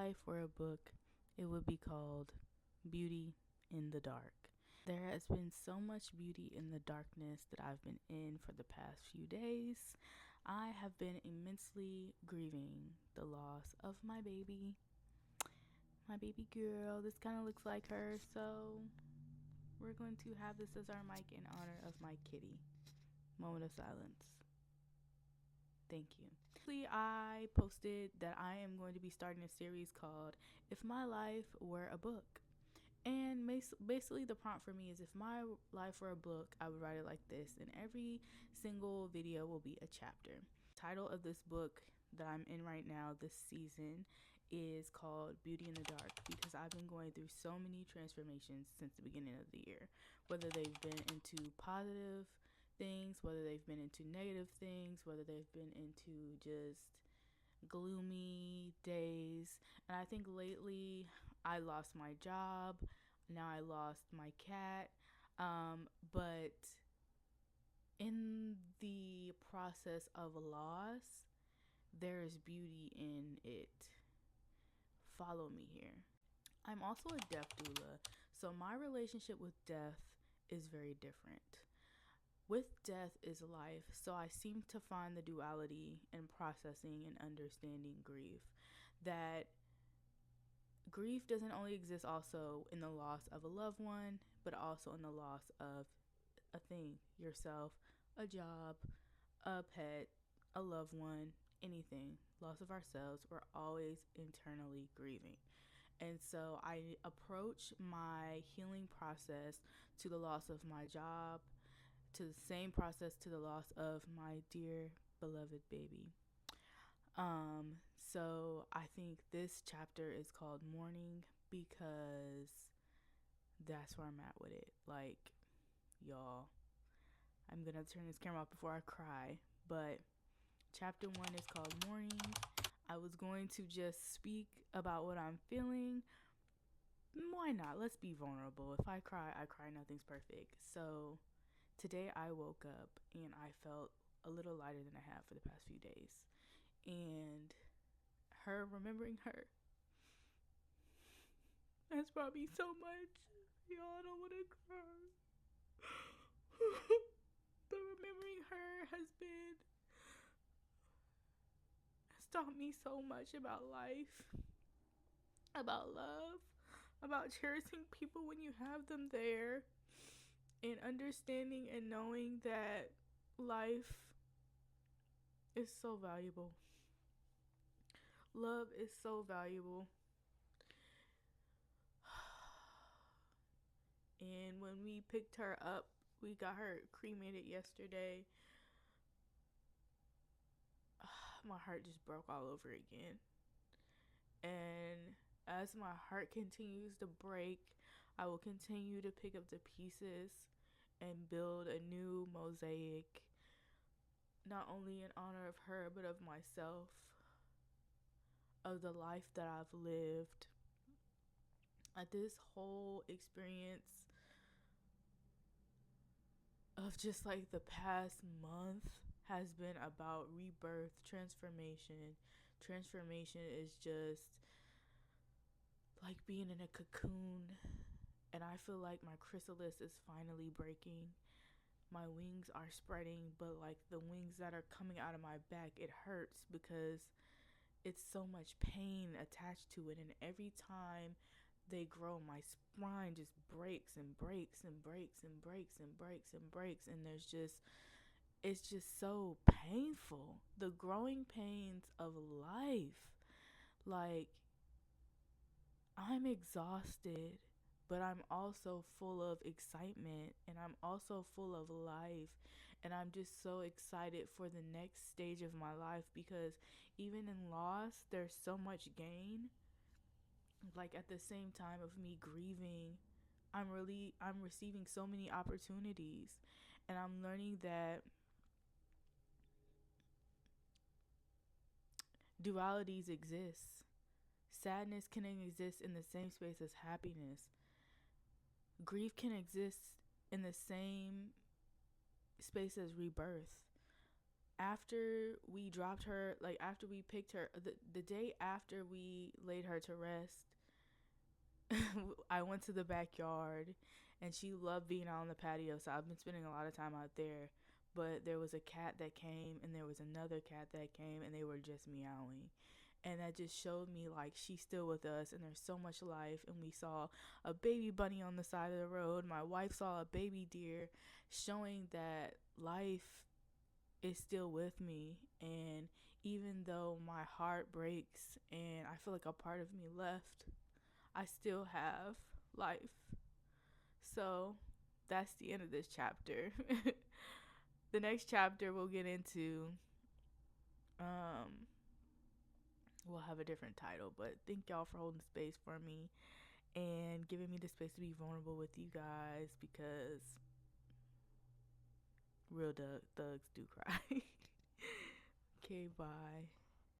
life were a book, it would be called Beauty in the Dark. There has been so much beauty in the darkness that I've been in for the past few days. I have been immensely grieving the loss of my baby girl. This kind of looks like her, so we're going to have this as our mic in honor of my kitty. Moment of silence. Thank you. I posted that I am going to be starting a series called If My Life Were a Book. And basically the prompt for me is, if my life were a book, I would write it like this, and every single video will be a chapter. The title of this book that I'm in right now this season is called Beauty in the Dark, because I've been going through so many transformations since the beginning of the year, whether they've been into positive things, whether they've been into negative things, whether they've been into just gloomy days. And I think lately I lost my job, now I lost my cat, but in the process of loss, there is beauty in it. Follow me here. I'm also a death doula, so my relationship with death is very different. With death is life, so I seem to find the duality in processing and understanding grief. That grief doesn't only exist also in the loss of a loved one, but also in the loss of a thing, yourself, a job, a pet, a loved one, anything. Loss of ourselves, we're always internally grieving. And so I approach my healing process to the loss of my job, to the same process to the loss of my dear beloved baby. So I think this chapter is called Mourning because that's where I'm at with it. Like, y'all, I'm gonna turn this camera off before I cry, but chapter 1 is called Mourning. I was going to just speak about what I'm feeling. Why not? Let's be vulnerable. If I cry, I cry. Nothing's perfect. So today I woke up and I felt a little lighter than I have for the past few days. And remembering her has brought me so much. Y'all, I don't want to cry. But remembering her has taught me so much about life, about love, about cherishing people when you have them there, and understanding and knowing that life is so valuable. Love is so valuable. And when we picked her up, we got her cremated yesterday. My heart just broke all over again. And as my heart continues to break, I will continue to pick up the pieces and build a new mosaic, not only in honor of her, but of myself, of the life that I've lived. This whole experience of just like the past month has been about rebirth, transformation. Transformation is just like being in a cocoon, and I feel like my chrysalis is finally breaking. My wings are spreading, but like the wings that are coming out of my back, it hurts because it's so much pain attached to it, and every time they grow, my spine just breaks and breaks and breaks and breaks and breaks and breaks, and it's just so painful. The growing pains of life. Like, I'm exhausted, but I'm also full of excitement, and I'm also full of life, and I'm just so excited for the next stage of my life, because even in loss, there's so much gain. Like, at the same time of me grieving, I'm receiving so many opportunities, and I'm learning that dualities exist. Sadness can exist in the same space as happiness. Grief can exist in the same space as rebirth. after we dropped her, like after we picked her, the day after we laid her to rest, I went to the backyard, and she loved being out on the patio, so I've been spending a lot of time out there. But there was a cat that came, and there was another cat that came, and they were just meowing. And that just showed me like she's still with us, and there's so much life. And we saw a baby bunny on the side of the road. My wife saw a baby deer, showing that life is still with me. And even though my heart breaks and I feel like a part of me left, I still have life. So that's the end of this chapter. The next chapter we'll get into, we'll have a different title, but thank y'all for holding space for me and giving me the space to be vulnerable with you guys, because real thugs do cry. Okay, bye.